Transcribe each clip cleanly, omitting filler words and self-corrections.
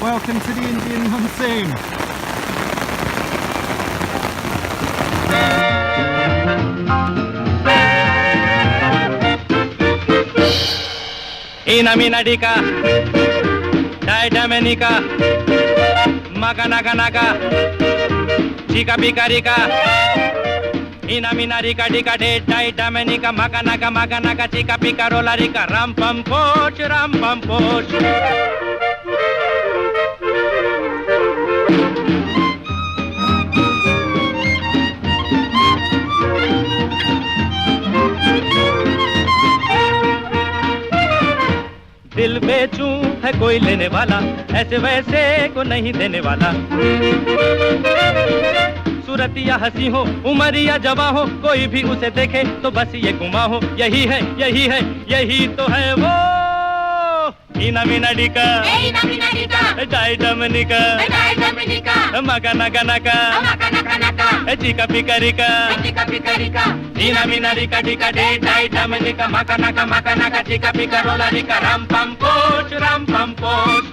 Welcome to the Indian monsoon. Ina mina dika, dai damenika, maga naga naga, chika pika rika. Ina mina rika dika de dai damenika, maga naga chika pika rola rika. Ram pam poch, ram pam poch. दिल बेचूं है कोई लेने वाला, ऐसे वैसे को नहीं देने वाला। सूरतिया हंसी हो, उमरिया जवा हो, कोई भी उसे देखे तो बस ये गुमा हो। यही है, यही है, यही तो है वो। ईना मीना डिका, डाई डमनिका, मगा नगा नगा, चिका पिका रिका, ईना मीना डिका डिका डे डाई डमनिका, मगा नगा चिका पिका रोला रिका। राम पम पोच, राम पम पोच।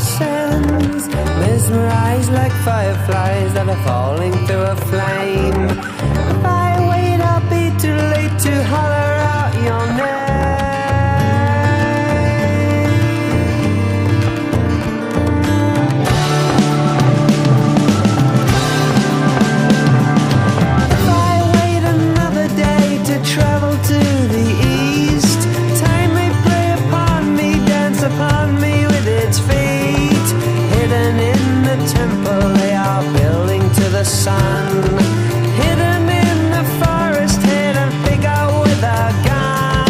ascends, mesmerized like fireflies that are falling through a flame. If I wait, I'll be too late to holler out your name. If I wait another day to travel to the east, time may play upon me, dance upon me with its feet. Hidden in the temple they are building to the sun. Hidden in the forest, hidden figure with a gun.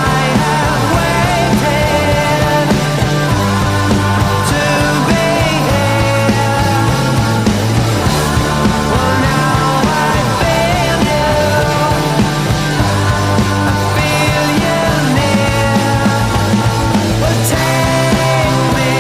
I have waited to be here. Well, now I feel you. I feel you near. Well, take me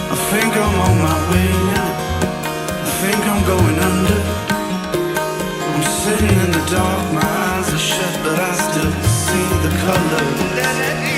I think I'm on my way now. I think I'm going under. I'm sitting in the dark, my eyes are shut, but I still see the color.